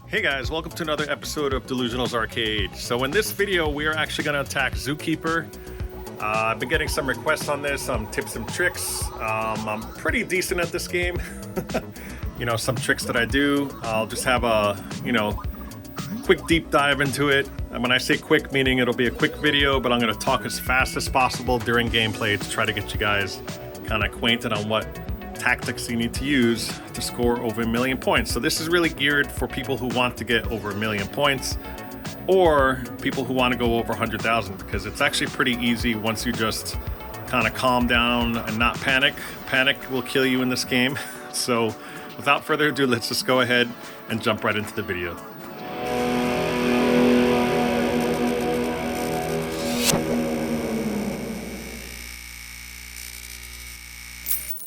Hey guys, welcome to another episode of DeLuSioNaL's Arcade. So in this video, we are actually going to attack Zookeeper. I've been getting some requests on this, some tips and tricks. I'm pretty decent at this game. Some tricks that I do. I'll just have a, quick deep dive into it. And when I say quick, meaning it'll be a quick video, but I'm going to talk as fast as possible during gameplay to try to get you guys kind of acquainted on what tactics you need to use to score over 1 million points. So this is really geared for people who want to get over 1 million points or people who want to go over 100,000, because it's actually pretty easy once you just kind of calm down and not panic. Panic will kill you in this game. So without further ado, let's just go ahead and jump right into the video.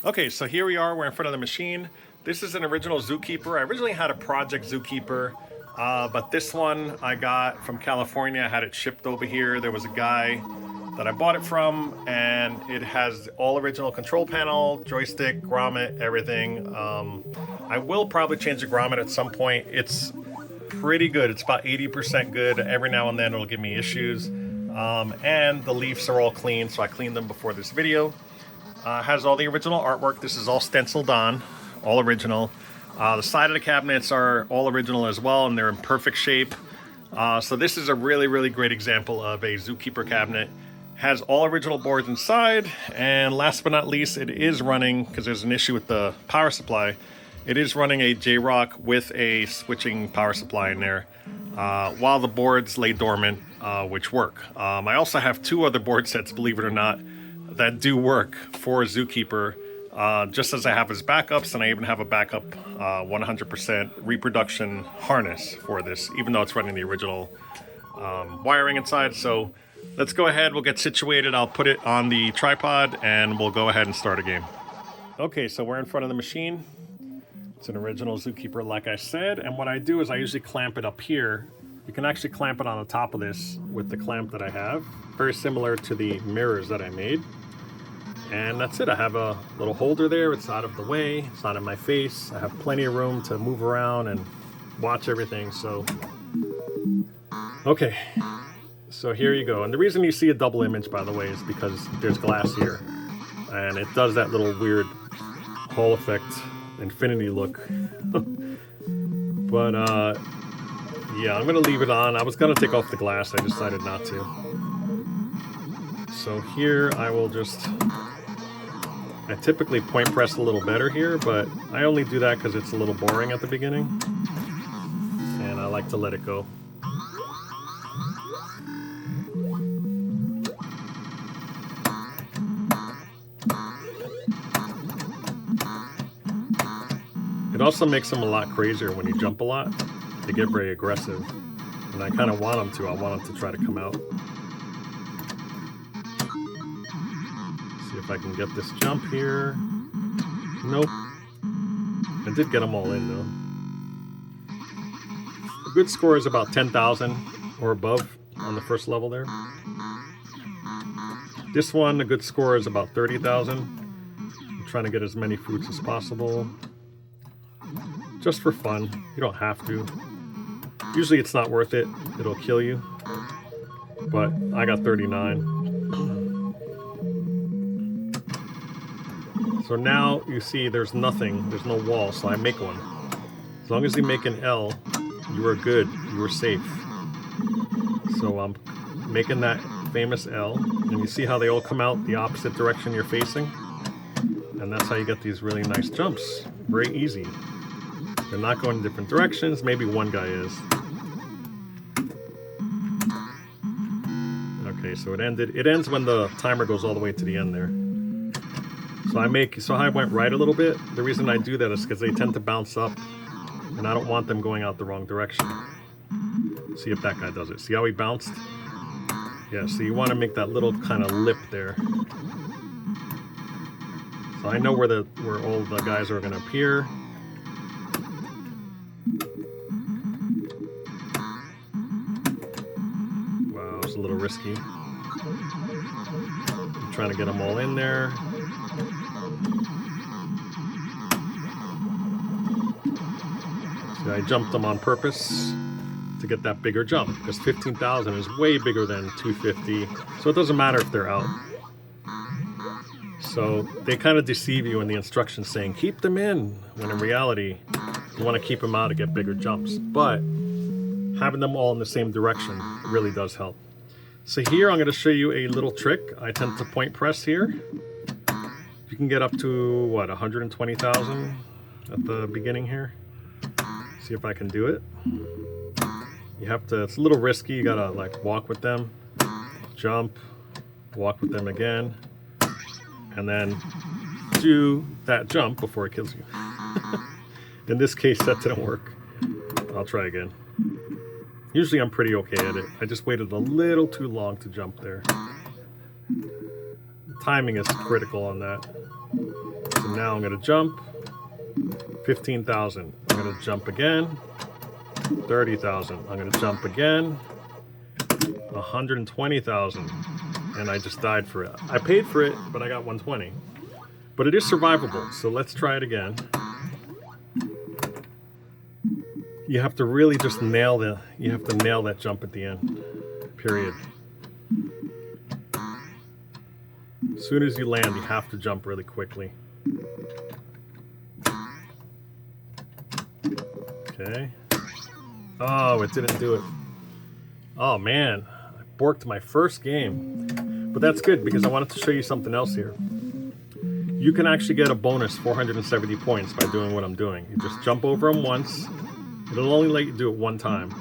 Okay, so here we are, we're in front of the machine. This is an original Zookeeper. I originally had a Project Zookeeper, but this one I got from California. I had it shipped over here. There was a guy that I bought it from, and it has all original control panel, joystick, grommet, everything. I will probably change the grommet at some point. It's pretty good. It's about 80% good. Every now and then it'll give me issues. And the leaves are all clean, so I cleaned them before this video. Has all the original artwork. This is all stenciled on, all original. The side of the cabinets are all original as well, and they're in perfect shape. So this is a really, really great example of a Zookeeper cabinet. Has all original boards inside, and last but not least, it is running, because there's an issue with the power supply, it is running a J-Rock with a switching power supply in there, while the boards lay dormant, which work. I also have two other board sets, believe it or not, that do work for Zookeeper, just as I have as backups, and I even have a backup 100% reproduction harness for this, even though it's running the original wiring inside. So let's go ahead, we'll get situated, I'll put it on the tripod, and we'll go ahead and start a game. Okay, so we're in front of the machine. It's an original Zookeeper, like I said, and what I do is I usually clamp it up here. You can actually clamp it on the top of this with the clamp that I have, very similar to the mirrors that I made. And that's it. I have a little holder there. It's out of the way. It's not in my face. I have plenty of room to move around and watch everything. So, okay. So here you go. And the reason you see a double image, by the way, is because there's glass here. And it does that little weird Hall effect, infinity look. But, yeah, I'm going to leave it on. I was going to take off the glass. I decided not to. So here I will just... I typically point press a little better here, but I only do that because it's a little boring at the beginning, and I like to let it go. It also makes them a lot crazier when you jump a lot. They get very aggressive, and I kind of want them to. I want them to try to come out. See if I can get this jump here. Nope. I did get them all in though. A good score is about 10,000 or above on the first level there. This one, a good score is about 30,000. I'm trying to get as many fruits as possible. Just for fun. You don't have to. Usually it's not worth it. It'll kill you. But I got 39. So now you see there's nothing, there's no wall, so I make one. As long as you make an L, you are good, you are safe. So I'm making that famous L, and you see how they all come out the opposite direction you're facing? And that's how you get these really nice jumps. Very easy. They're not going in different directions, maybe one guy is. Okay, so it ended. It ends when the timer goes all the way to the end there. So I went right a little bit. The reason I do that is because they tend to bounce up, and I don't want them going out the wrong direction. See if that guy does it. See how he bounced? Yeah, so you want to make that little kind of lip there. So I know where all the guys are going to appear. Wow, it was a little risky. I'm trying to get them all in there. See, I jumped them on purpose to get that bigger jump, because 15,000 is way bigger than 250, so it doesn't matter if they're out. So they kind of deceive you in the instructions saying keep them in, when in reality you want to keep them out to get bigger jumps, but having them all in the same direction really does help. So here I'm going to show you a little trick. I tend to point press here. You can get up to what, 120,000 at the beginning here. See if I can do it. You have to, it's a little risky, you gotta like walk with them, jump, walk with them again, and then do that jump before it kills you. In this case, that didn't work. I'll try again. Usually I'm pretty okay at it. I just waited a little too long to jump there. Timing is critical on that. So now I'm gonna jump. 15,000. I'm gonna jump again. 30,000. I'm gonna jump again. 120,000. And I just died for it. I paid for it, but I got 120. But it is survivable, so let's try it again. You have to really just nail that jump at the end. Period. As soon as you land, you have to jump really quickly. Okay. Oh, it didn't do it. Oh man, I borked my first game. But that's good because I wanted to show you something else here. You can actually get a bonus 470 points by doing what I'm doing. You just jump over them once. It'll only let you do it one time.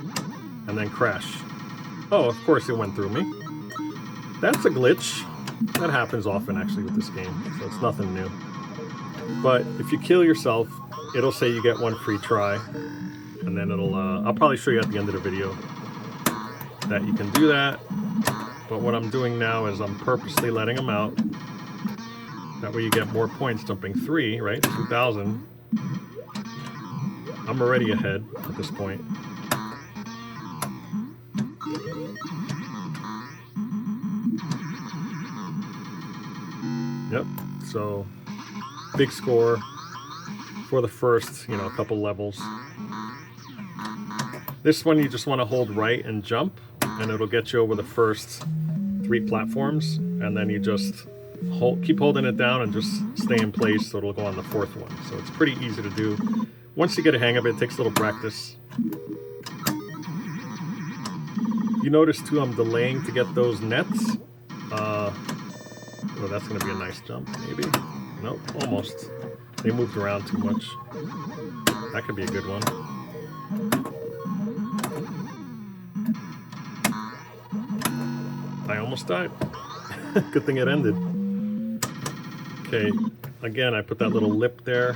And then crash. Oh, of course it went through me. That's a glitch. That happens often actually with this game, so it's nothing new. But if you kill yourself, it'll say you get one free try. And then it'll, I'll probably show you at the end of the video that you can do that. But what I'm doing now is I'm purposely letting them out. That way you get more points jumping 3, right? 2,000. I'm already ahead at this point. Yep, so big score for the first, couple levels. This one you just want to hold right and jump, and it'll get you over the first 3 platforms, and then you just keep holding it down and just stay in place so it'll go on the 4th one. So it's pretty easy to do. Once you get a hang of it, it takes a little practice. You notice too I'm delaying to get those nets. Oh, that's going to be a nice jump, maybe. Nope, almost. They moved around too much. That could be a good one. I almost died. Good thing it ended. Okay, again, I put that little lip there.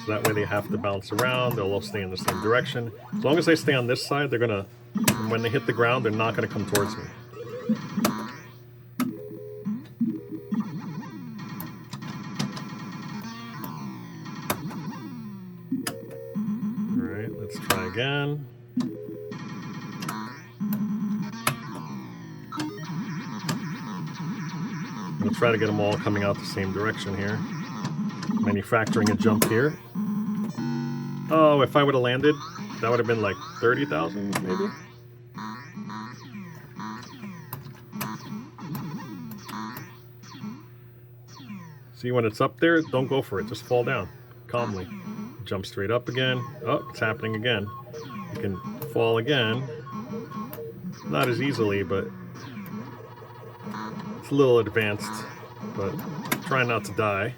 So that way they have to bounce around. They'll all stay in the same direction. As long as they stay on this side, they're going to, when they hit the ground, they're not going to come towards me. Let's try again. I'm going to try to get them all coming out the same direction here. Manufacturing a jump here. Oh, if I would have landed, that would have been like 30,000 maybe? See, when it's up there, don't go for it. Just fall down calmly. Jump straight up again. Oh, it's happening again. You can fall again. Not as easily, but it's a little advanced. But try not to die.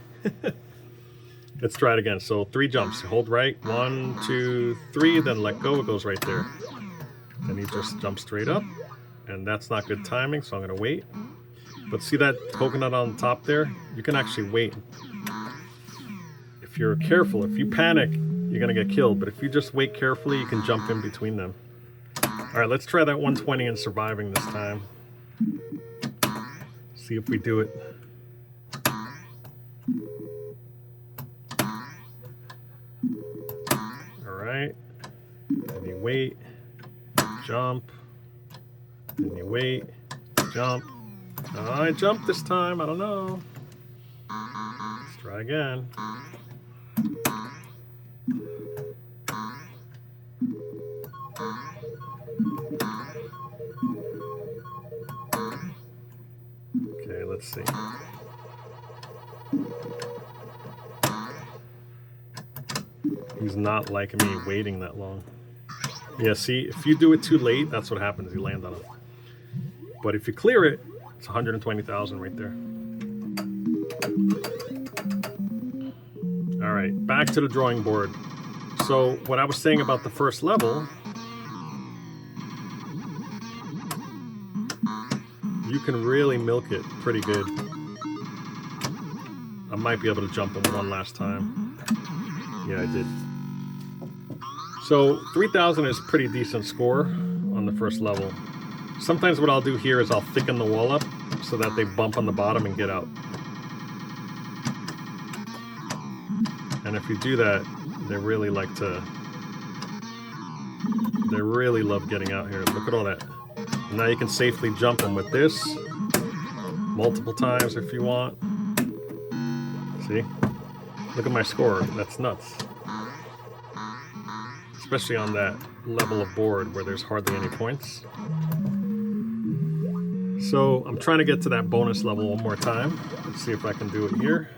Let's try it again. So 3 jumps. Hold right. 1, 2, 3. Then let go. It goes right there. Then you just jump straight up. And that's not good timing, so I'm going to wait. But see that coconut on top there? You can actually wait. If you're careful, if you panic, you're going to get killed. But if you just wait carefully, you can jump in between them. All right, let's try that 120 and surviving this time. See if we do it. All right. And you wait, jump, and you wait, jump. I jumped this time. I don't know. Let's try again. let's see. He's not liking me waiting that long. Yeah, see, if you do it too late, that's what happens. You land on it. But if you clear it, it's 120,000 right there. All right, back to the drawing board. So what I was saying about the first level, you can really milk it pretty good. I might be able to jump him one last time. Yeah, I did. So 3,000 is a pretty decent score on the first level. Sometimes what I'll do here is I'll thicken the wall up so that they bump on the bottom and get out. And if you do that, they really love getting out here. Look at all that. Now you can safely jump them with this multiple times if you want. See? Look at my score. That's nuts. Especially on that level of board where there's hardly any points. So I'm trying to get to that bonus level one more time. Let's see if I can do it here.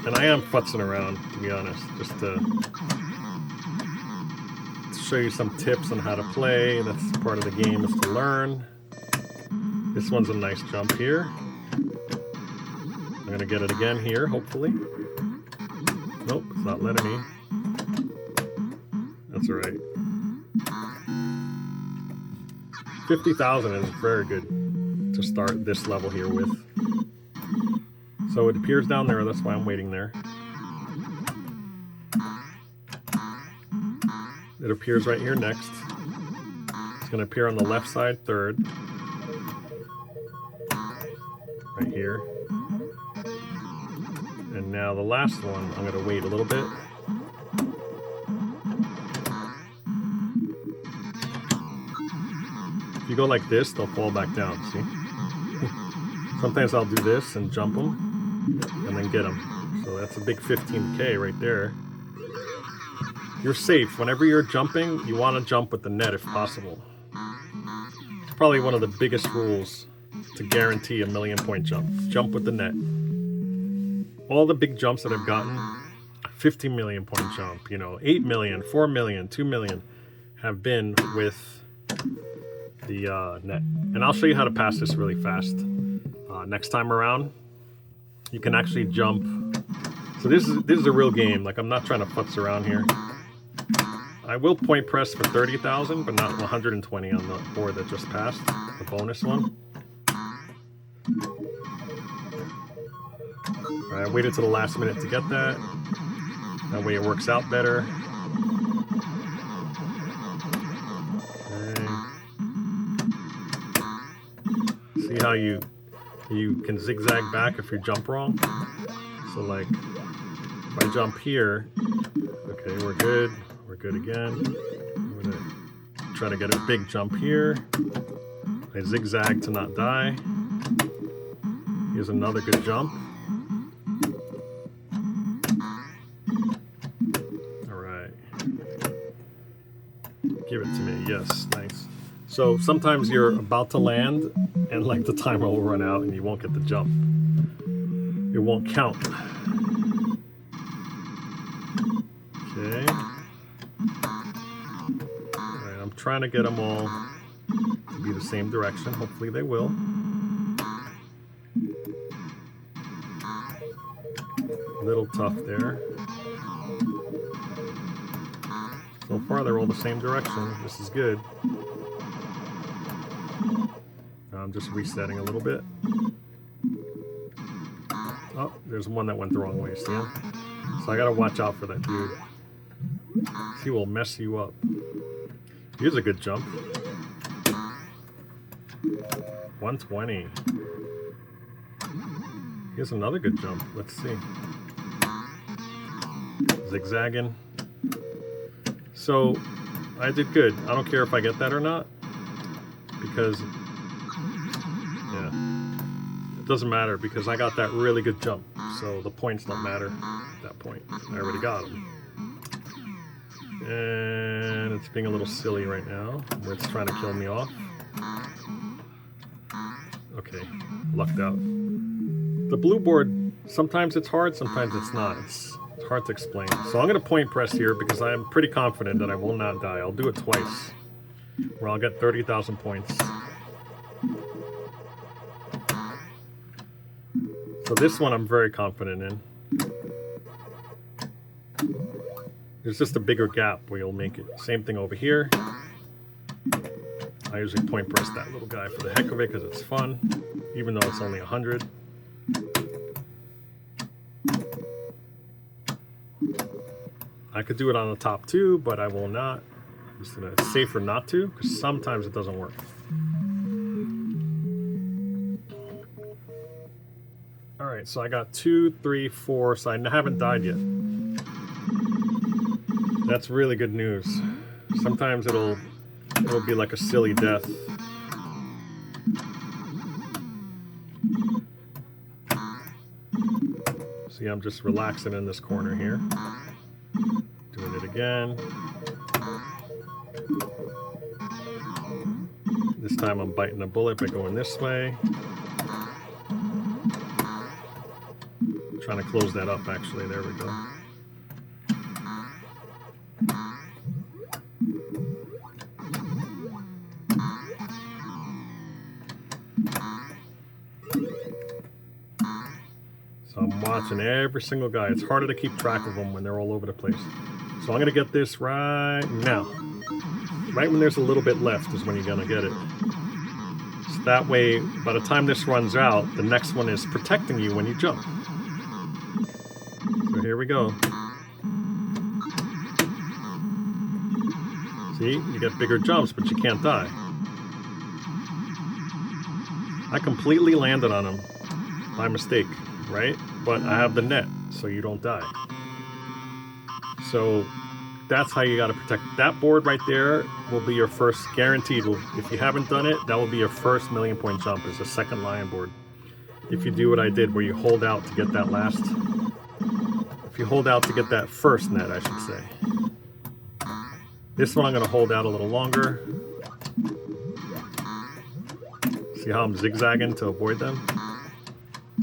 And I am futzing around, to be honest, just to show you some tips on how to play. That's part of the game, is to learn. This one's a nice jump here. I'm gonna get it again here, hopefully. Nope, it's not letting me. That's all right. 50,000 is very good to start this level here with. So it appears down there, that's why I'm waiting there. It appears right here next. It's going to appear on the left side third. Right here. And now the last one, I'm going to wait a little bit. If you go like this, they'll fall back down, see? Sometimes I'll do this and jump them and then get them. So that's a big 15K right there. You're safe. Whenever you're jumping, you want to jump with the net if possible. It's probably one of the biggest rules to guarantee a 1,000,000 jump. Jump with the net. All the big jumps that I've gotten, 50 million point jump, 8 million, 4 million, 2 million, have been with the net. And I'll show you how to pass this really fast. Next time around, you can actually jump. So this is a real game. Like, I'm not trying to futz around here. I will point press for 30,000, but not 120 on the board that just passed, the bonus one. All right, I waited to the last minute to get that. That way it works out better. Okay. See how you can zigzag back if you jump wrong? So like, if I jump here, okay, we're good. We're good again. I'm gonna try to get a big jump here. I zigzag to not die. Here's another good jump. All right. Give it to me, yes, nice. So sometimes you're about to land and like the timer will run out and you won't get the jump. It won't count. Okay. Alright, I'm trying to get them all to be the same direction. Hopefully they will. A little tough there. So far they're all the same direction. This is good. I'm just resetting a little bit. Oh, there's one that went the wrong way, Stan. So I gotta watch out for that dude. He will mess you up. Here's a good jump. 120. Here's another good jump. Let's see. Zigzagging. So I did good. I don't care if I get that or not, because it doesn't matter, because I got that really good jump. So the points don't matter at that point. I already got them. And it's being a little silly right now, where it's trying to kill me off. Okay, lucked out. The blue board, sometimes it's hard, sometimes it's not. It's hard to explain. So I'm going to point press here because I'm pretty confident that I will not die. I'll do it twice, where I'll get 30,000 points. So this one I'm very confident in. There's just a bigger gap where you'll make it. Same thing over here. I usually point press that little guy for the heck of it because it's fun, even though it's only 100. I could do it on the top too, but I will not. It's safer not to because sometimes it doesn't work. All right, so I got 2, 3, 4, so I haven't died yet. That's really good news. Sometimes it'll be like a silly death. See, I'm just relaxing in this corner here. Doing it again. This time I'm biting a bullet by going this way. Trying to close that up, actually. There we go. So I'm watching every single guy. It's harder to keep track of them when they're all over the place. So I'm going to get this right now. Right when there's a little bit left is when you're going to get it. So that way, by the time this runs out, the next one is protecting you when you jump. So here we go. See, you get bigger jumps, but you can't die. I completely landed on him by mistake, right? But I have the net, so you don't die. So that's how you got to protect. That board right there will be your first, guaranteed. If you haven't done it, that will be your first 1,000,000 jump, is the second lion board. If you do what I did, where you hold out to get that last. If you hold out to get that first net, I should say. This one I'm going to hold out a little longer. See how I'm zigzagging to avoid them?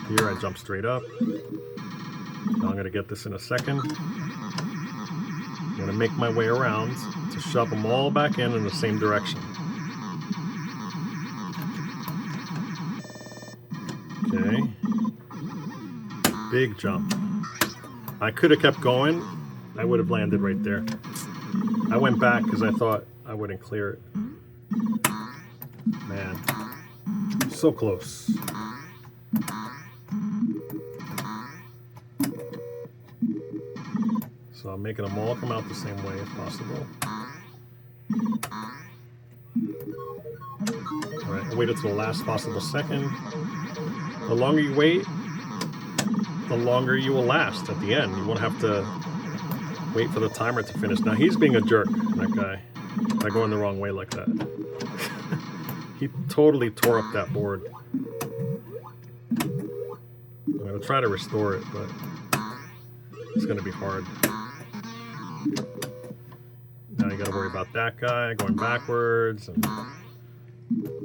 Here I jump straight up. Now I'm going to get this in a second. I'm going to make my way around to shove them all back in the same direction. Okay. Big jump. I could have kept going. I would have landed right there. I went back because I thought I wouldn't clear it. Man, so close. So I'm making them all come out the same way if possible. All right, I waited till the last possible second. The longer you wait, the longer you will last at the end. You won't have to wait for the timer to finish. Now he's being a jerk, that guy, by going the wrong way like that. He totally tore up that board. I'm going to try to restore it, but it's going to be hard. Now you got to worry about that guy going backwards, and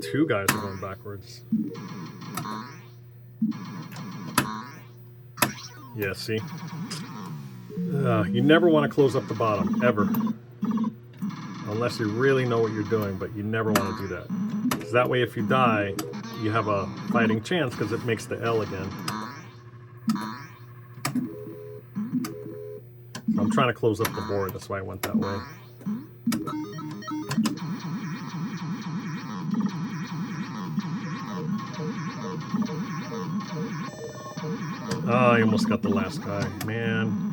two guys are going backwards. Yeah, see? You never want to close up the bottom, ever. Unless you really know what you're doing, but you never want to do that. Because that way if you die, you have a fighting chance because it makes the L again. So I'm trying to close up the board, that's why I went that way. Oh, I almost got the last guy, man.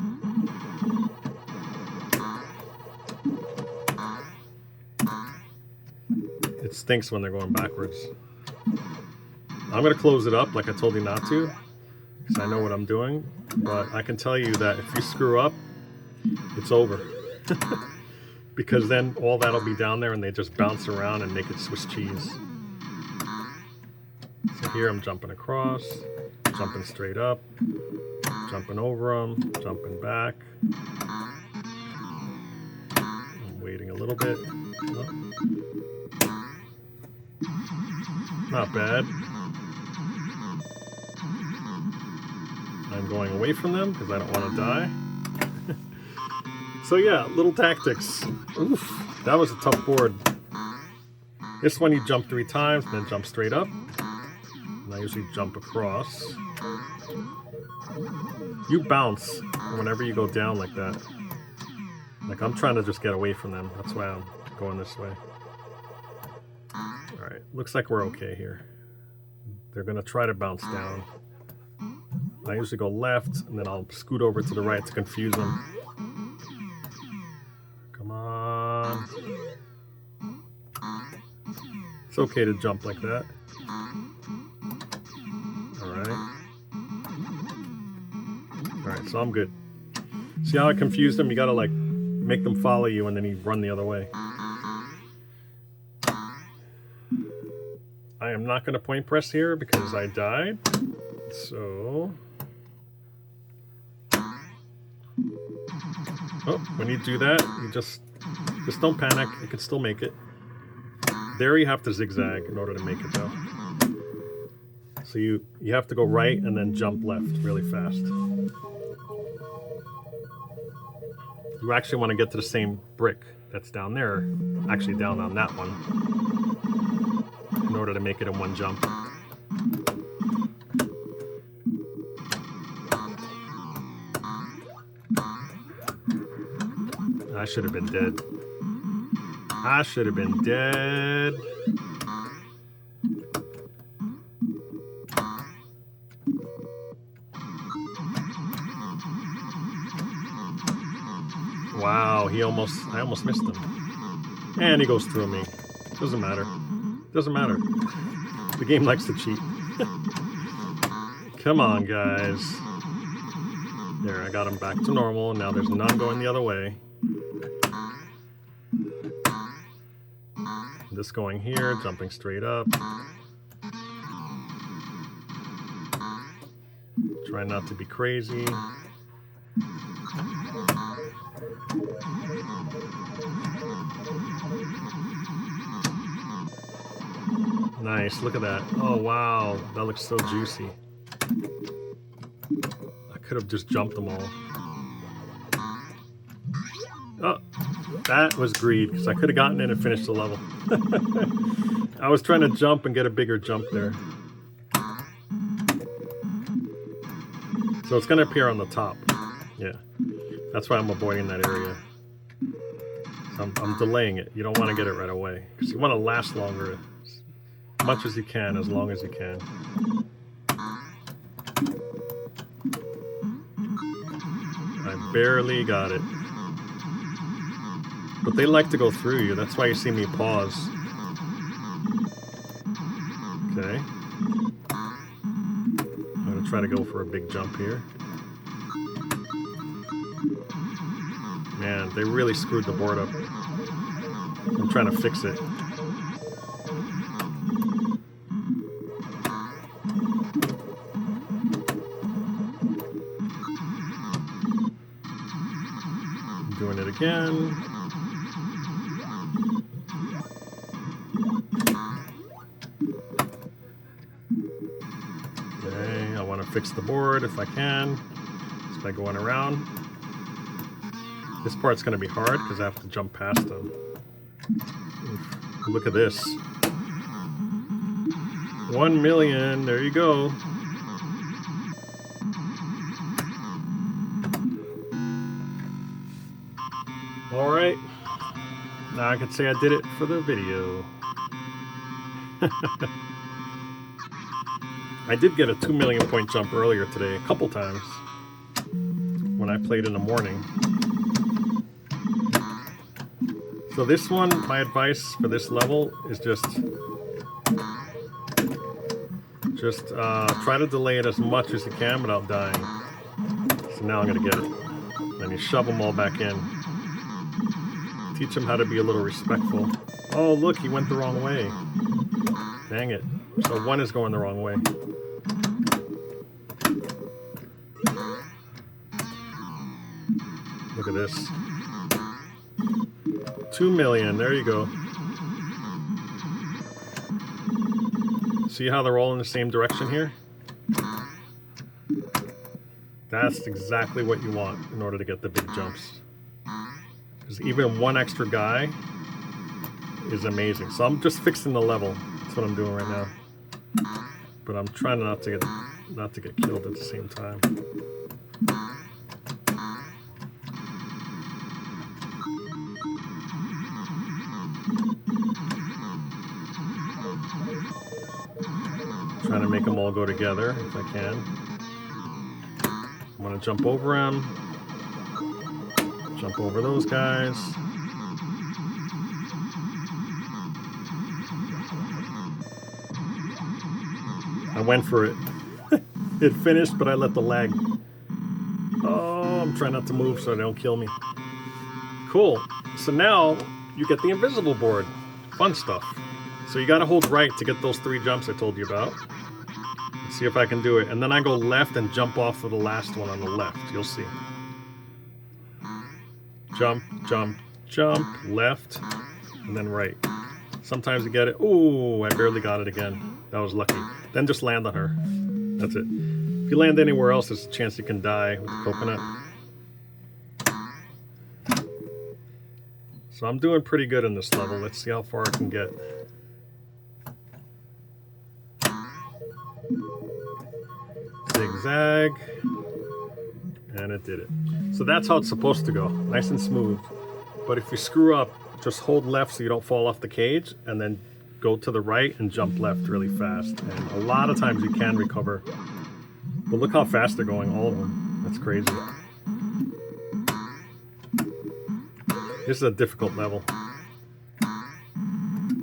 It stinks when they're going backwards. I'm going to close it up like I told you not to, because I know what I'm doing, but I can tell you that if you screw up, it's over. Because then all that'll be down there and they just bounce around and make it Swiss cheese. So here I'm jumping across, jumping straight up, jumping over them, jumping back. I'm waiting a little bit. Oh. Not bad. I'm going away from them because I don't want to die. So yeah, little tactics. Oof, that was a tough board. This one you jump 3 times and then jump straight up. And I usually jump across. You bounce whenever you go down like that. Like I'm trying to just get away from them. That's why I'm going this way. Alright, looks like we're okay here. They're going to try to bounce down. I usually go left and then I'll scoot over to the right to confuse them. Come on. It's okay to jump like that. Alright. Alright, so I'm good. See how I confused them? You gotta like make them follow you and then you run the other way. I am not gonna point press here because I died. So oh, when you do that, you just don't panic. You can still make it. There you have to zigzag in order to make it though. So you have to go right and then jump left really fast. You actually want to get to the same brick that's down there, actually down on that one, in order to make it in one jump. I should have been dead. I should have been dead. Wow, I almost missed him. And he goes through me. Doesn't matter. Doesn't matter. The game likes to cheat. Come on, guys. There, I got him back to normal. Now there's none going the other way. This going here, jumping straight up. Try not to be crazy. Nice, look at that. Oh wow, that looks so juicy. I could have just jumped them all. Oh, that was greed, because I could have gotten in and finished the level. I was trying to jump and get a bigger jump there. So it's going to appear on the top. Yeah, that's why I'm avoiding that area. So I'm delaying it. You don't want to get it right away, because you want to last longer. As much as you can, as long as you can. I barely got it. But they like to go through you. That's why you see me pause. Okay. I'm going to try to go for a big jump here. Man, they really screwed the board up. I'm trying to fix it. Doing it again. Okay, I want to fix the board if I can, just by going around. This part's going to be hard because I have to jump past them. Oof. Look at this. 1 million, there you go. Alright, now I can say I did it for the video. I did get a 2 million point jump earlier today, a couple times, when I played in the morning. So this one, my advice for this level is just try to delay it as much as you can without dying. So now I'm going to get it. Then you shove them all back in. Teach him how to be a little respectful. Oh, look, he went the wrong way. Dang it. So one is going the wrong way. Look at this. 2 million, there you go. See how they're all in the same direction here? That's exactly what you want in order to get the big jumps. Because even one extra guy is amazing. So I'm just fixing the level. That's what I'm doing right now. But I'm trying not to get killed at the same time. Trying to make them all go together if I can. I'm gonna jump over him. Jump over those guys. I went for it. It finished, but I let the lag. Oh, I'm trying not to move so they don't kill me. Cool. So now you get the invisible board. Fun stuff. So you gotta hold right to get those 3 jumps I told you about. Let's see if I can do it. And then I go left and jump off of the last one on the left. You'll see. Jump, jump, jump, left, and then right. Sometimes you get it. Ooh, I barely got it again. That was lucky. Then just land on her. That's it. If you land anywhere else, there's a chance you can die with the coconut. So I'm doing pretty good in this level. Let's see how far I can get. Zigzag. And it did it. So that's how it's supposed to go. Nice and smooth. But if you screw up, just hold left so you don't fall off the cage, and then go to the right and jump left really fast. And a lot of times you can recover. But look how fast they're going, all of them. That's crazy. This is a difficult level. I'm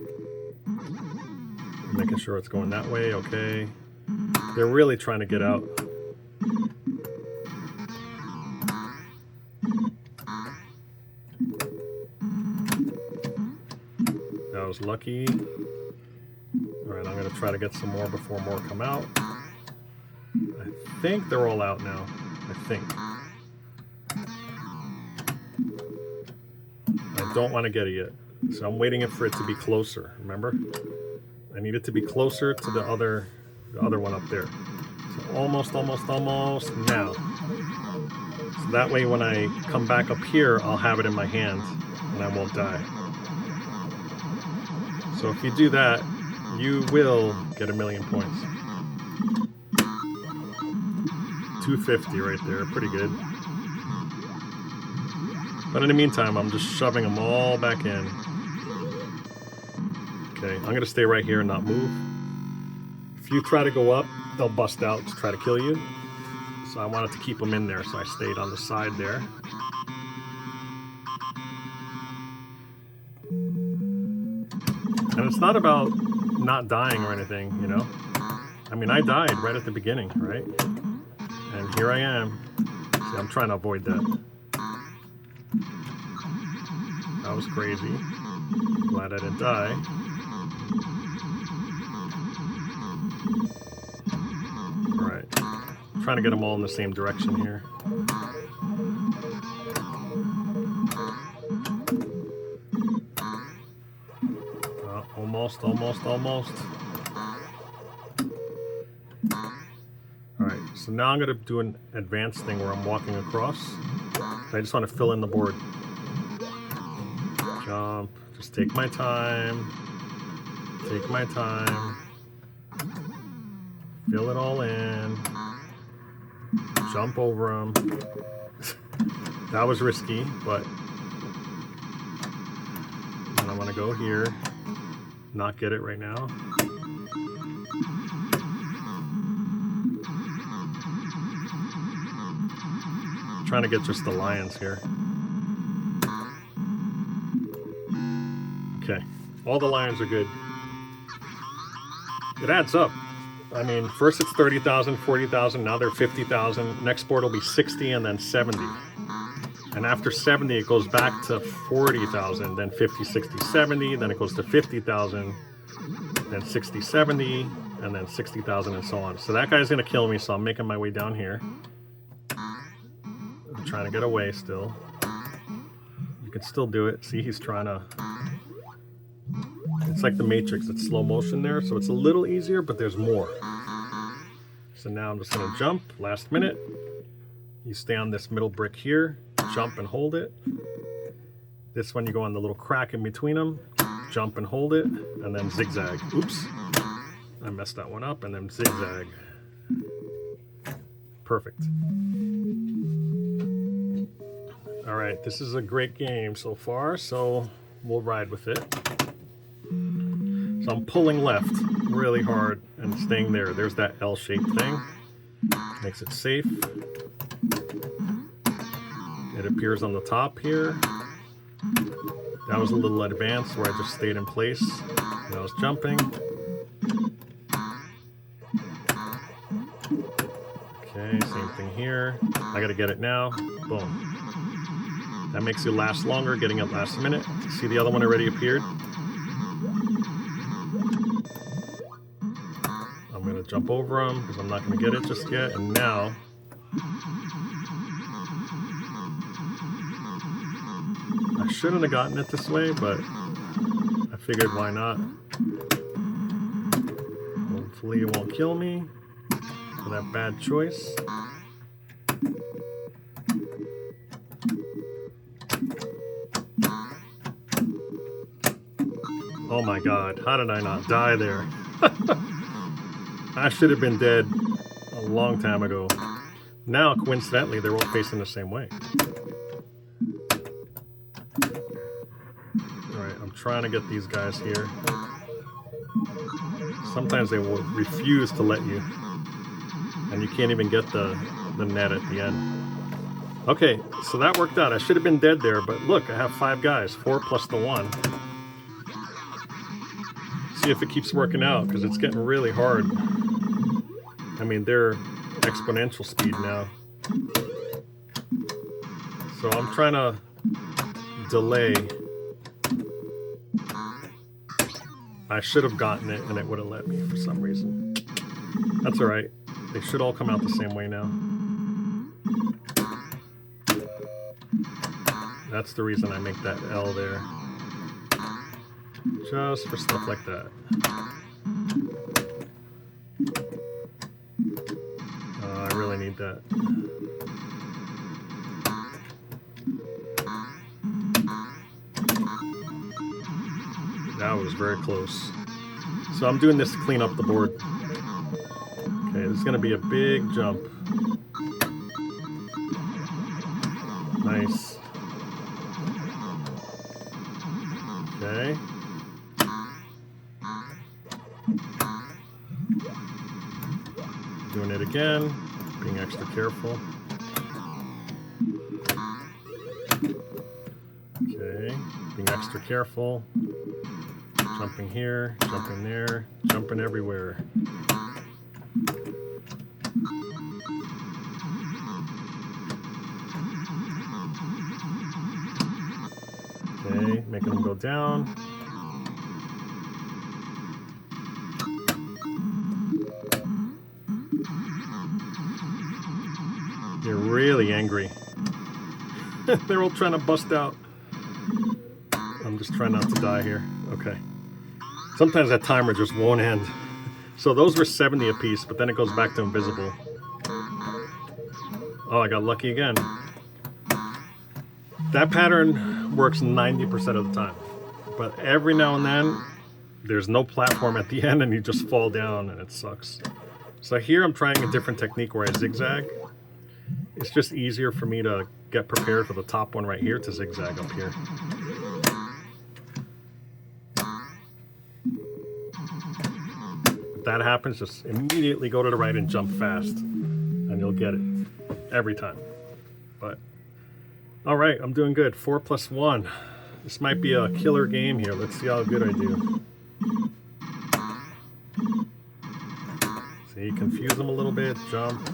making sure it's going that way, okay. They're really trying to get out. That was lucky. Alright, I'm going to try to get some more before more come out. I think they're all out now. I think. I don't want to get it yet. So I'm waiting for it to be closer, remember? I need it to be closer to the other one up there. So almost now. So that way when I come back up here, I'll have it in my hand and I won't die. So if you do that, you will get 1,000,000 points. 250 right there, pretty good. But in the meantime, I'm just shoving them all back in. Okay, I'm gonna stay right here and not move. If you try to go up, they'll bust out to try to kill you. So I wanted to keep them in there, so I stayed on the side there. And it's not about not dying or anything, you know? I mean, I died right at the beginning, right? And here I am. See, I'm trying to avoid that. That was crazy. Glad I didn't die. Alright. I'm trying to get them all in the same direction here. Almost. Alright, so now I'm going to do an advanced thing where I'm walking across. I just want to fill in the board. Jump. Just take my time. Take my time. Fill it all in. Jump over them. That was risky, but and I want to go here. Not get it right now. I'm trying to get just the lions here. Okay, all the lions are good. It adds up. I mean, first it's 30,000, 40,000, now they're 50,000. Next board will be 60 and then 70. And after 70, it goes back to 40,000, then 50, 60, 70, then it goes to 50,000, then 60, 70, and then 60,000 and so on. So that guy's gonna kill me, so I'm making my way down here. I'm trying to get away still. You can still do it. See, he's trying to... It's like the Matrix, it's slow motion there, so it's a little easier, but there's more. So now I'm just gonna jump, last minute. you stay on this middle brick here, jump and hold it. This one you go on the little crack in between them, jump and hold it, and then zigzag. Oops, I messed that one up, and then zigzag. Perfect. All right, this is a great game so far, so we'll ride with it. So I'm pulling left really hard and staying there. There's that L-shaped thing. Makes it safe. It appears on the top here. That was a little advanced where I just stayed in place and I was jumping. Okay, same thing here. I gotta get it now. Boom. That makes you last longer, getting it last minute. See, the other one already appeared. I'm gonna jump over them because I'm not gonna get it just yet. And now, I shouldn't have gotten it this way, but I figured why not. Hopefully it won't kill me for that bad choice. Oh my god, how did I not die there? I should have been dead a long time ago. Now, coincidentally, they're all facing the same way. Alright, I'm trying to get these guys here. Sometimes they will refuse to let you. And you can't even get the net at the end. Okay, so that worked out. I should have been dead there, but look, I have 5 guys. 4 plus the 1. See if it keeps working out, because it's getting really hard. I mean, they're exponential speed now. So I'm trying to delay. I should have gotten it and it would have let me for some reason. That's alright. They should all come out the same way now. That's the reason I make that L there. Just for stuff like that. I really need that. That was very close. So I'm doing this to clean up the board. Okay, this is going to be a big jump. Nice. Okay. Doing it again, being extra careful. Okay, being extra careful. Jumping here, jumping there, jumping everywhere. Okay, making them go down. They're really angry. They're all trying to bust out. I'm just trying not to die here. Okay. Sometimes that timer just won't end. So those were 70 apiece, but then it goes back to invisible. Oh, I got lucky again. That pattern works 90% of the time. But every now and then, there's no platform at the end and you just fall down and it sucks. So here I'm trying a different technique where I zigzag. It's just easier for me to get prepared for the top one right here to zigzag up here. If that happens, just immediately go to the right and jump fast, and you'll get it every time. But all right, I'm doing good. 4 plus 1. This might be a killer game here. Let's see how good I do. See, confuse them a little bit. Jump.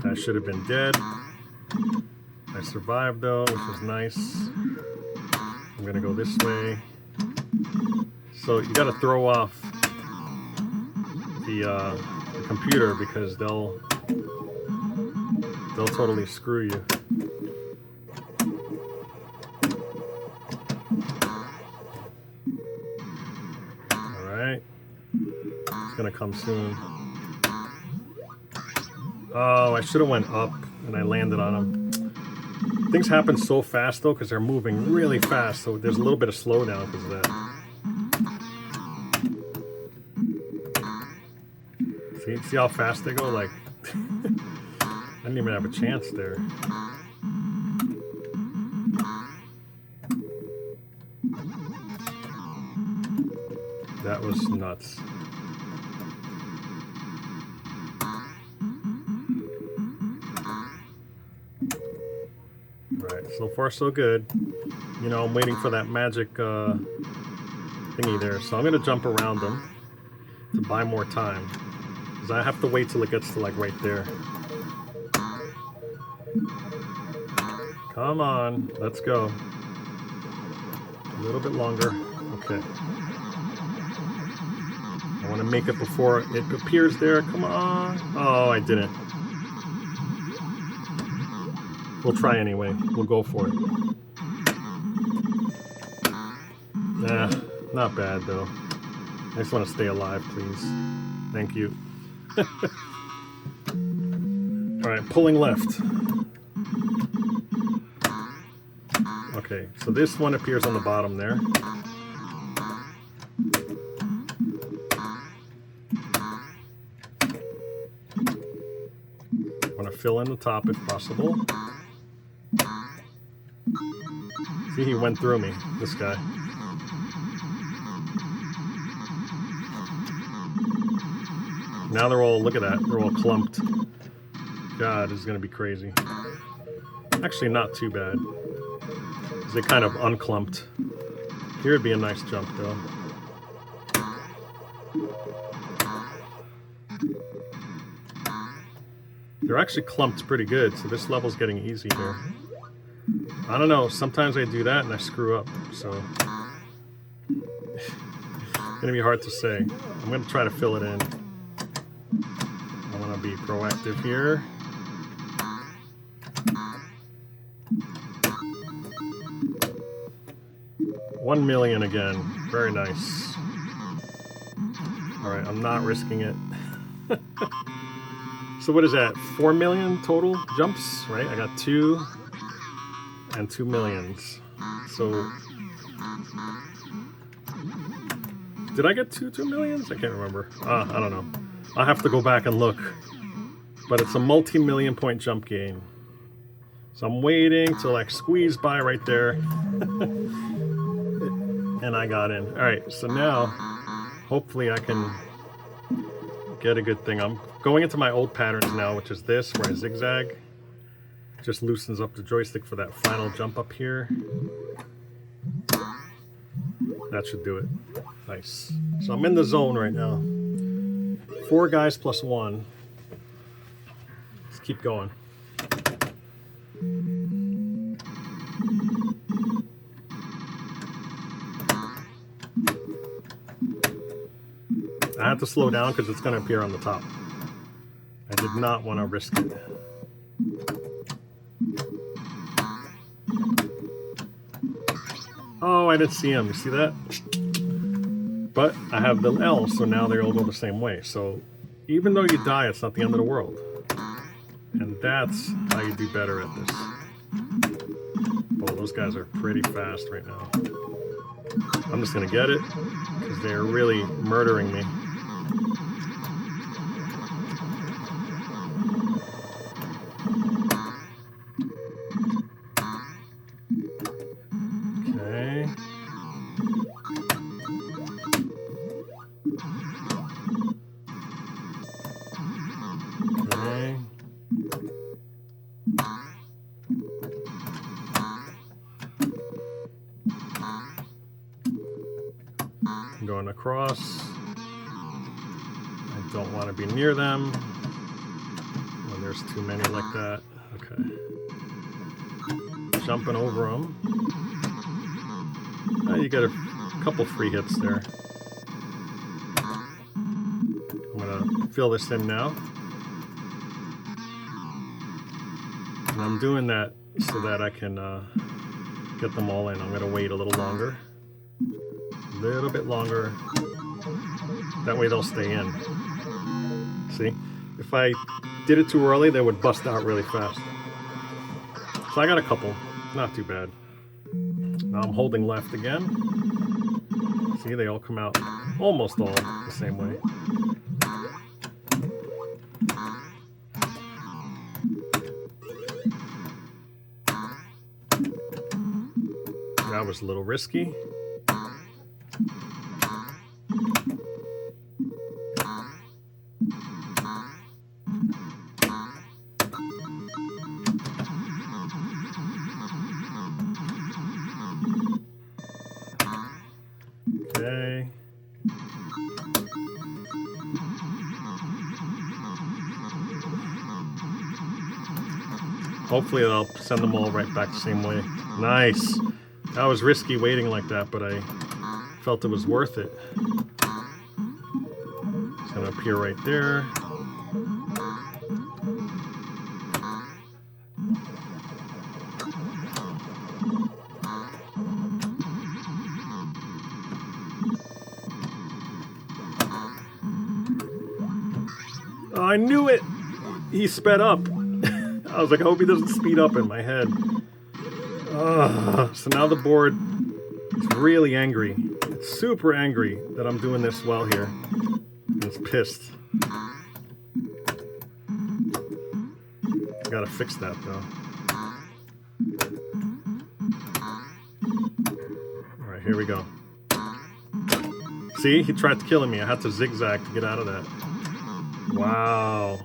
I should have been dead. I survived though, which was nice. I'm gonna go this way. So you gotta throw off the computer because they'll totally screw you. All right, it's gonna come soon. Oh, I should have went up and I landed on them. Things happen so fast though because they're moving really fast, so there's a little bit of slowdown because of that. See how fast they go? Like, I didn't even have a chance there. That was nuts. Right, so far so good. You know, I'm waiting for that magic thingy there, so I'm gonna jump around them to buy more time. Because I have to wait till it gets to like right there. Come on, let's go. A little bit longer. Okay. I want to make it before it appears there. Come on. Oh, I didn't. We'll try anyway. We'll go for it. Nah, not bad though. I just want to stay alive, please. Thank you. Alright, pulling left. Okay, so this one appears on the bottom there. I want to fill in the top if possible. See, he went through me, this guy. Now they're all, look at that, they're all clumped. God, this is going to be crazy. Actually, not too bad. They kind of unclumped. Here would be a nice jump, though. They're actually clumped pretty good, so this level's getting easy here. I don't know, sometimes I do that and I screw up, so... it's gonna be hard to say. I'm gonna try to fill it in. I wanna be proactive here. $1 million again. Very nice. Alright, I'm not risking it. So what is that? 4 million total jumps, right? I got 2 and 2 millions. So did I get 2 millions? I can't remember. I don't know. I'll have to go back and look. But it's a multi-million point jump game. So I'm waiting to like squeeze by right there. And I got in. Alright, so now hopefully I can get a good thing. I'm going into my old patterns now, which is this, where I zigzag. Just loosens up the joystick for that final jump up here. That should do it. Nice. So I'm in the zone right now. 4 guys plus 1. Let's keep going. I had to slow down because it's going to appear on the top. I did not want to risk it. Oh, I didn't see him. You see that? But I have the L, so now they all go the same way. So even though you die, it's not the end of the world. And that's how you do better at this. Oh, those guys are pretty fast right now. I'm just going to get it because they're really murdering me. Okay. Okay. I'm going across. I don't want to be near them when there's too many like that. Okay. Jumping over them. You get a couple free hits there. I'm going to fill this in now. And I'm doing that so that I can get them all in. I'm going to wait a little longer. A little bit longer. That way they'll stay in. See? If I did it too early, they would bust out really fast. So I got a couple, not too bad. Now I'm holding left again. See, they all come out almost all the same way. That was a little risky. Okay. Hopefully I'll send them all right back the same way. Nice. That was risky waiting like that, but I felt it was worth it. It's gonna appear right there. Oh, I knew it! He sped up. I was like, I hope he doesn't speed up in my head. So now the board is really angry. It's super angry that I'm doing this well here. And it's pissed. I gotta fix that though. Alright, here we go. See, he tried killing me. I had to zigzag to get out of that. Wow.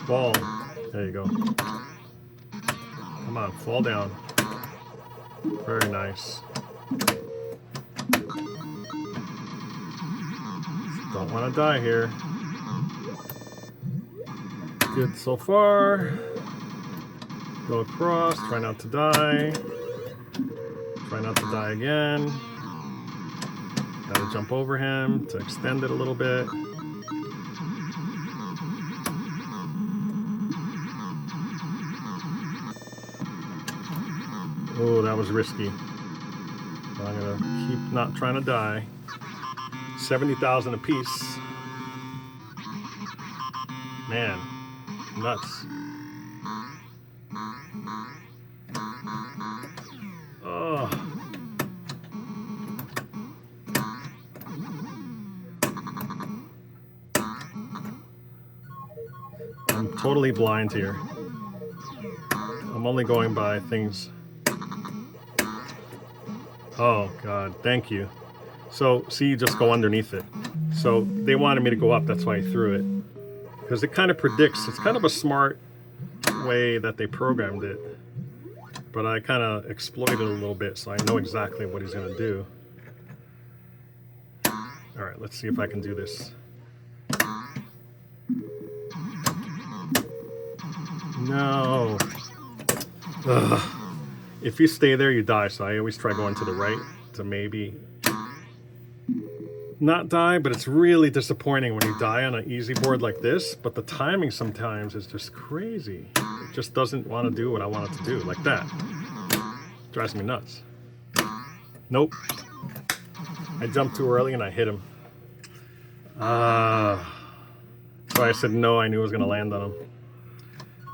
Ball. There you go. Come on, fall down. Very nice. Don't want to die here. Good so far. Go across, try not to die. Try not to die again. Gotta jump over him to extend it a little bit. Oh, that was risky. So I'm gonna keep not trying to die. 70,000 a piece. Man, nuts. Oh. I'm totally blind here. I'm only going by things. Oh God, thank you. So, see, you just go underneath it. So they wanted me to go up, that's why I threw it. Because it kind of predicts, it's kind of a smart way that they programmed it. But I kind of exploited it a little bit, so I know exactly what he's going to do. Alright, let's see if I can do this. No. Ugh. If you stay there, you die, so I always try going to the right to maybe not die, but it's really disappointing when you die on an easy board like this, but the timing sometimes is just crazy. It just doesn't want to do what I want it to do, like that. Drives me nuts. Nope. I jumped too early and I hit him. So I said no, I knew I was going to land on him.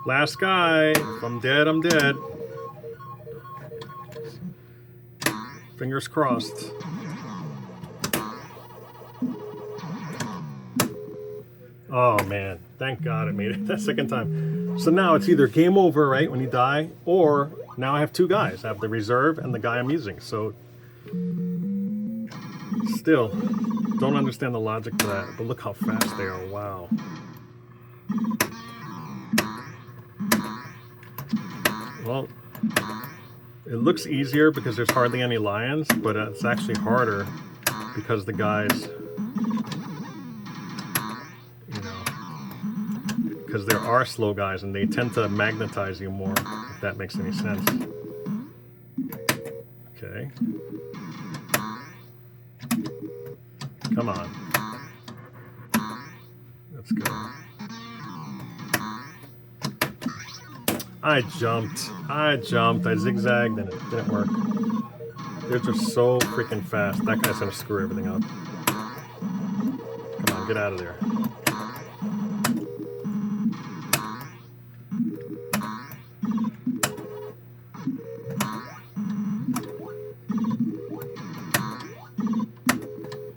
Last guy. If I'm dead, I'm dead. Fingers crossed. Oh man, thank God I made it that second time. So now it's either game over, right, when you die, or now I have two guys. I have the reserve and the guy I'm using. So still, don't understand the logic to that, but look how fast they are. Wow. Well, it looks easier because there's hardly any lions, but it's actually harder because the guys, you know, because there are slow guys and they tend to magnetize you more, if that makes any sense. Okay. Come on. Let's go. I jumped. I zigzagged and it didn't work. They're just so freaking fast. That guy's gonna screw everything up. Come on, get out of there.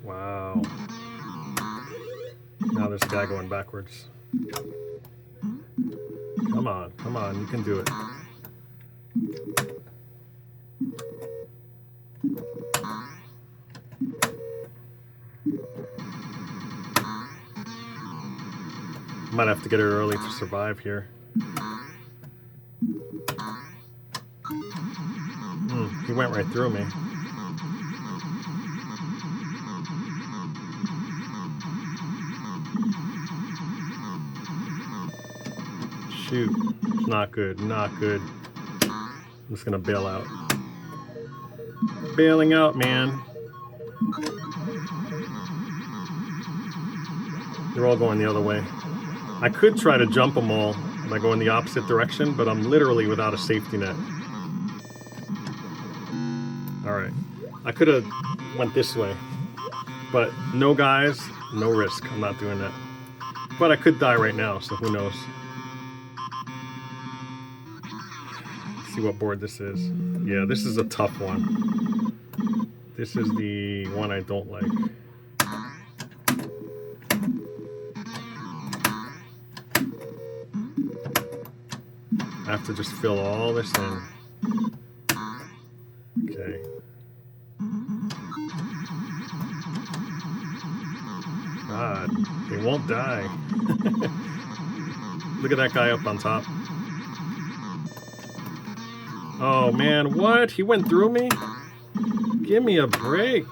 Wow. Now there's a guy going backwards. Come on, you can do it. Might have to get it early to survive here. He went right through me. Shoot. Not good, not good. I'm just gonna bail out. Bailing out, man. They're all going the other way. I could try to jump them all by going the opposite direction, but I'm literally without a safety net. Alright. I could have went this way, but no guys, no risk. I'm not doing that. But I could die right now, so who knows. See what board this is. Yeah, this is a tough one. This is the one I don't like. I have to just fill all this in. Okay. God, they won't die. Look at that guy up on top. Oh man, what? He went through me? Give me a break.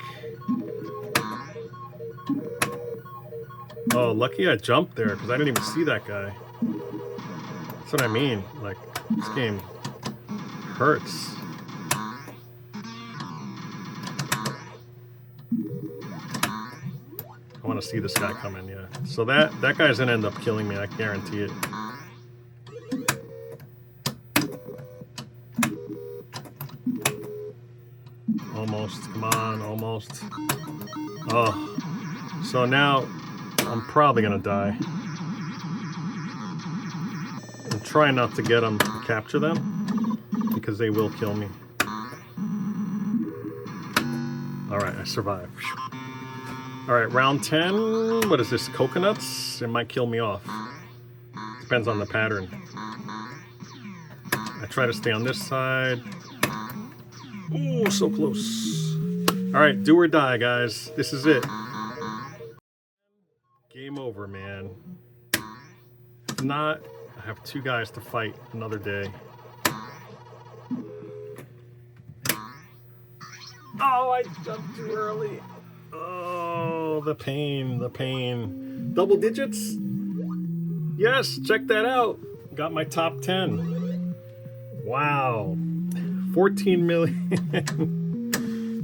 Oh, lucky I jumped there because I didn't even see that guy. That's what I mean. Like, this game hurts. I want to see this guy come in, yeah. So that guy's gonna end up killing me, I guarantee it. Almost, come on, almost. Oh, so now I'm probably gonna die. I'm trying not to get them to capture them because they will kill me. Alright, I survived. Alright, round 10. What is this? Coconuts? It might kill me off. Depends on the pattern. I try to stay on this side. Oh, so close. Alright, do or die, guys. This is it. Game over, man. If not, I have two guys to fight another day. Oh, I jumped too early. Oh, the pain, the pain. Double digits? Yes, check that out. Got my top 10. Wow. 14 million.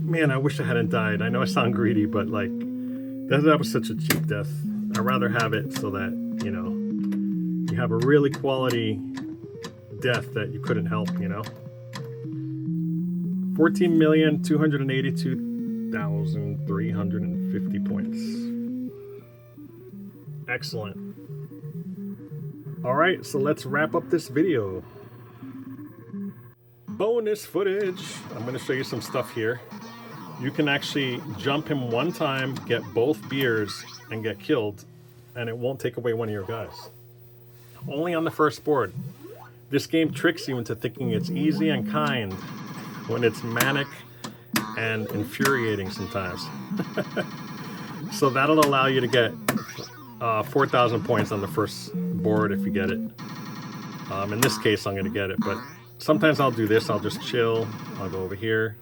Man, I wish I hadn't died. I know I sound greedy, but like, that was such a cheap death. I'd rather have it so that, you know, you have a really quality death that you couldn't help, you know? 14,282,350 points. Excellent. All right, so let's wrap up this video. Bonus footage. I'm going to show you some stuff here. You can actually jump him one time, get both beers, and get killed, and it won't take away one of your guys. Only on the first board. This game tricks you into thinking it's easy and kind when it's manic and infuriating sometimes. So that'll allow you to get 4,000 points on the first board if you get it. In this case, I'm going to get it, but sometimes I'll do this. I'll just chill. I'll go over here.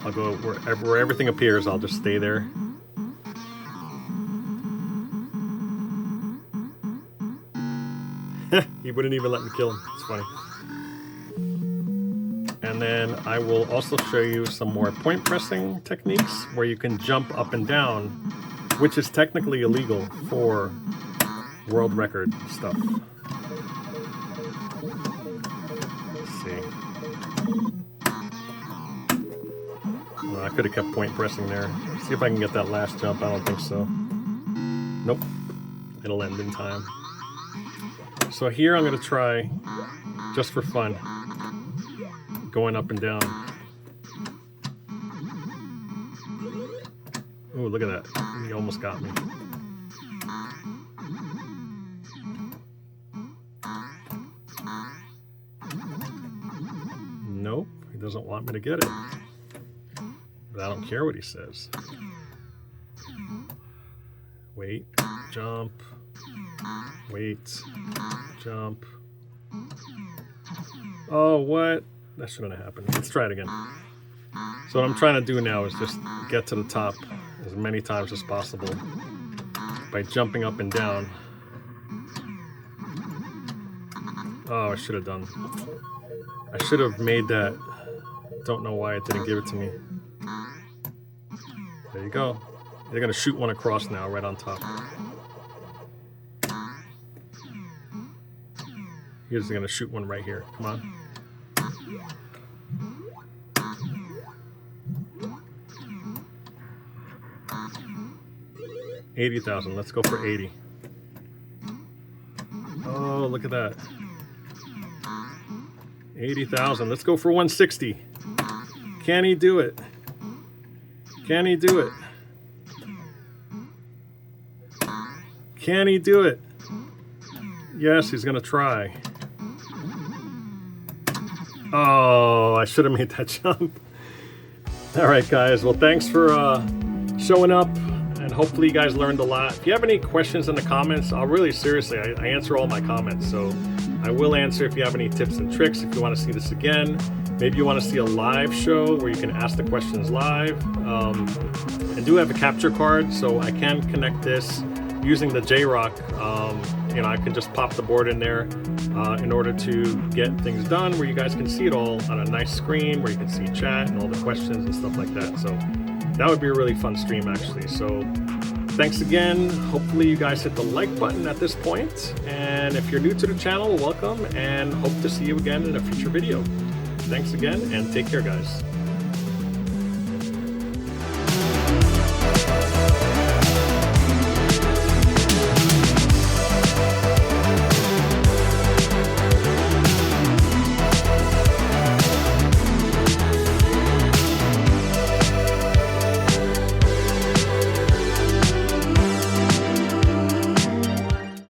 I'll go where everything appears. I'll just stay there. He wouldn't even let me kill him. It's funny. And then I will also show you some more point pressing techniques where you can jump up and down which is technically illegal for world record stuff. Let's see. Well, I could have kept point pressing there. See if I can get that last jump. I don't think so. Nope. It'll end in time. So here I'm going to try, just for fun, going up and down. Ooh, look at that. He almost got me. Nope, he doesn't want me to get it. But I don't care what he says. Wait, jump. Wait, jump. Oh, what? That shouldn't have happened. Let's try it again. So what I'm trying to do now is just get to the top as many times as possible by jumping up and down. Oh, I should have done. I should have made that. Don't know why it didn't give it to me. There you go. They're gonna shoot one across now, right on top. Here's gonna shoot one right here. Come on. $80,000. Let's go for 80. Oh, look at that. 80,000. Let's go for 160. Can he do it? Can he do it? Can he do it? Yes, he's gonna try. Oh, I should have made that jump. All right, guys. Well, thanks for showing up, and hopefully you guys learned a lot. If you have any questions in the comments, I'll really seriously, I answer all my comments, so I will answer if you have any tips and tricks. If you want to see this again, maybe you want to see a live show where you can ask the questions live. I do have a capture card, so I can connect this using the J-Rock. You know, I can just pop the board in there in order to get things done where you guys can see it all on a nice screen where you can see chat and all the questions and stuff like that. So that would be a really fun stream, actually. So thanks again. Hopefully you guys hit the like button at this point. And if you're new to the channel, welcome, and hope to see you again in a future video. Thanks again, and take care, guys.